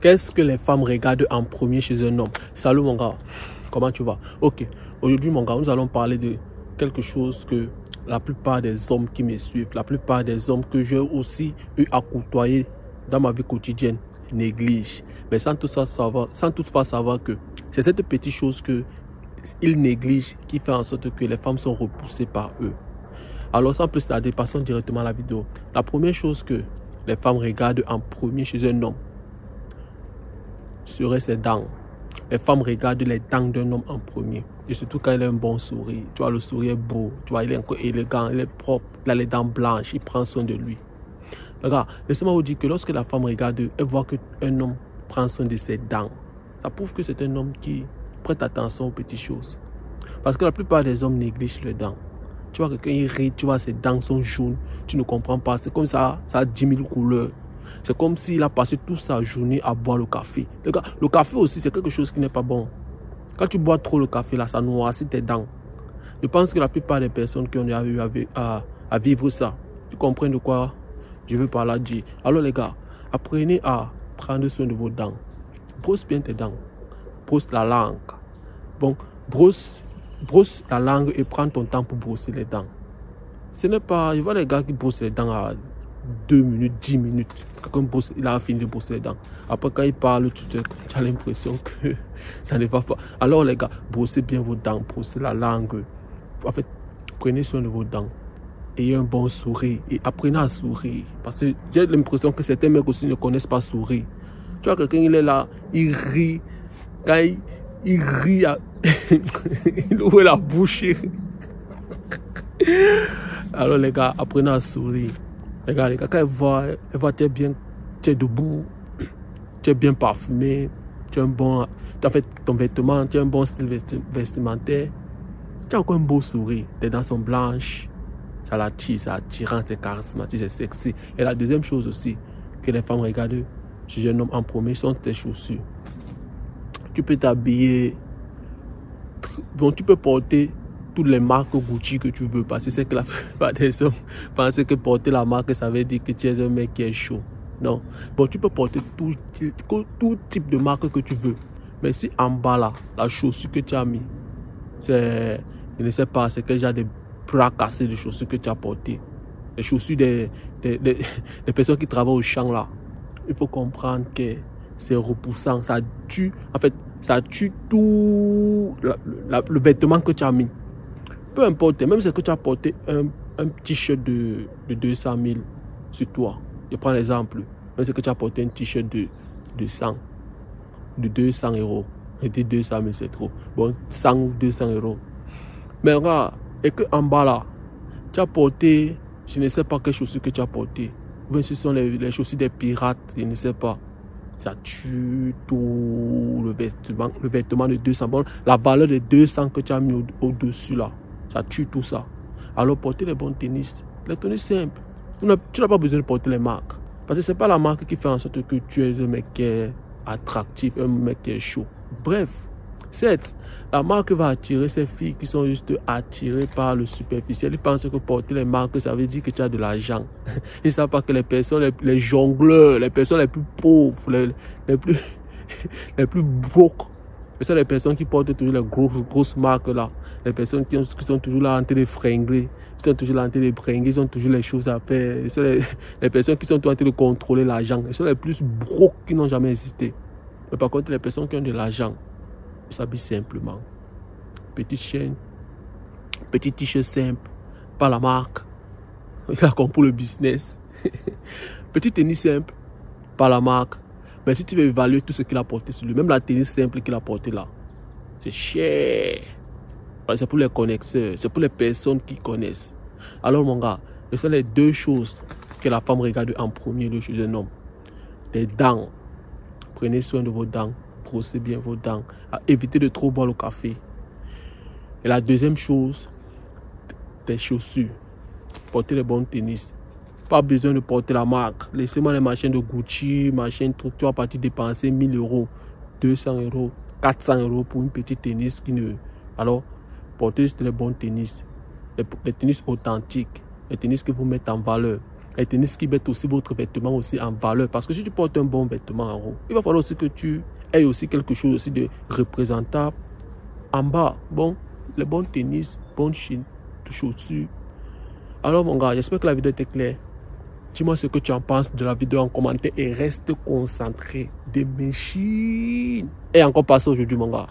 Qu'est-ce que les femmes regardent en premier chez un homme? Salut mon gars, comment tu vas? Ok, aujourd'hui mon gars, nous allons parler de quelque chose que la plupart des hommes qui me suivent, la plupart des hommes que j'ai aussi eu à côtoyer dans ma vie quotidienne négligent. Mais sans toutefois savoir que c'est cette petite chose qu'ils négligent qui fait en sorte que les femmes sont repoussées par eux. Alors sans plus tarder, passons directement à la vidéo. La première chose que les femmes regardent en premier chez un homme serait ses dents. Les femmes regardent les dents d'un homme en premier. Et surtout quand il a un bon sourire. Tu vois, le sourire est beau. Tu vois, il est encore élégant, il est propre. Il a les dents blanches. Il prend soin de lui. Regarde, laissez-moi vous dire que lorsque la femme regarde, elle voit qu'un homme prend soin de ses dents. Ça prouve que c'est un homme qui prête attention aux petites choses. Parce que la plupart des hommes négligent les dents. Tu vois, quelqu'un il rit, tu vois, ses dents sont jaunes. Tu ne comprends pas. C'est comme ça a 10 000 couleurs. C'est comme s'il a passé toute sa journée à boire le café. Le café aussi, c'est quelque chose qui n'est pas bon. Quand tu bois trop le café, là, ça noircit tes dents. Je pense que la plupart des personnes qui ont eu à vivre ça, ils comprennent de quoi je veux par là dire. Alors les gars, apprenez à prendre soin de vos dents. Brosse bien tes dents. Brosse la langue. Bon, brosse la langue et prends ton temps pour brosser les dents. Ce n'est pas... Je vois les gars qui brossent les dents à 2 minutes, 10 minutes. Quelqu'un brosse, il a fini de brosser les dents. Après, quand il parle, tu as l'impression que ça ne va pas. Alors, les gars, brossez bien vos dents, brossez la langue. En fait, prenez soin de vos dents. Ayez un bon sourire et apprenez à sourire. Parce que j'ai l'impression que certains mecs aussi ne connaissent pas sourire. Tu vois, quelqu'un, il est là, il rit. Quand il rit, il ouvre la bouche. Alors, les gars, apprenez à sourire. Regarde, quand elle voit tu es debout, tu es bien parfumé, tu as un bon, tu as fait ton vêtement, tu as un bon style vestimentaire, tu as encore un beau sourire, tes dents sont blanches, ça l'attire, c'est attirant, c'est charismatique, c'est sexy. Et la deuxième chose aussi que les femmes regardent chez un homme en premier sont tes chaussures. Tu peux t'habiller, bon, tu peux porter toutes les marques Gucci que tu veux, parce que c'est que la plupart des hommes pensent que porter la marque, ça veut dire que tu es un mec qui est chaud. Non. Bon, tu peux porter tout type de marque que tu veux. Mais si en bas là, la chaussure que tu as mis, c'est, je ne sais pas, c'est que j'ai des bras cassés de chaussures que tu as portées. Les chaussures des personnes qui travaillent au champ là. Il faut comprendre que c'est repoussant. Ça tue, en fait, ça tue tout le vêtement que tu as mis. Peu importe, même si tu as porté un t-shirt de 200 000 sur toi. Je prends l'exemple. Même si tu as porté un t-shirt de 200 euros. Je dis 200 000, c'est trop. Bon, 100 ou 200 euros. Mais regarde, et qu'en bas là, tu as porté, je ne sais pas quelles chaussures que tu as porté. Ou bien ce sont les chaussures des pirates, je ne sais pas. Ça tue tout le vêtement de 200. Bon, la valeur de 200 que tu as mis au-dessus là. Ça tue tout ça. Alors portez les bons tennis. Les tennis simples. Tu n'as pas besoin de porter les marques. Parce que ce n'est pas la marque qui fait en sorte que tu es un mec qui est attractif, un mec qui est chaud. Bref, certes, la marque va attirer ces filles qui sont juste attirées par le superficiel. Ils pensent que porter les marques, ça veut dire que tu as de l'argent. Ils ne savent pas que les personnes, les jongleurs, les personnes les plus pauvres, les plus broques, ce sont les personnes qui portent toujours les grosses marques là. Les personnes qui sont toujours là en train de fringler. Ils sont toujours là en train de bringuer. Ils ont toujours les choses à faire. Ce sont les personnes qui sont en train de contrôler l'argent. Ce sont les plus brocs qui n'ont jamais existé. Mais par contre, les personnes qui ont de l'argent, ils s'habillent simplement. Petite chaîne, petit t-shirt simple, pas la marque. Il a compris le business. Petit tennis simple, pas la marque. Mais si tu veux évaluer tout ce qu'il a porté sur lui, même la tennis simple qu'il a porté là, c'est cher. C'est pour les connaisseurs, c'est pour les personnes qui connaissent. Alors mon gars, ce sont les deux choses que la femme regarde en premier lieu chez un homme. Les dents. Prenez soin de vos dents, brossez bien vos dents. Évitez de trop boire le café. Et la deuxième chose, tes chaussures. Portez les bons tennis. Pas besoin de porter la marque. Laissez-moi les machines de Gucci, machines, trucs. Tu vas partir dépenser 1000 euros, 200 euros, 400 euros pour une petite tennis qui ne... Alors, portez juste les bons tennis. Les tennis authentiques. Les tennis qui vous mettent en valeur. Les tennis qui mettent aussi votre vêtement aussi en valeur. Parce que si tu portes un bon vêtement en haut, il va falloir aussi que tu aies aussi quelque chose aussi de représentable en bas. Bon, les bons tennis, bonnes chaussures. Alors mon gars, j'espère que la vidéo était claire. Dis-moi ce que tu en penses de la vidéo en commentaire et reste concentré. Des machines. Et encore passé aujourd'hui mon gars.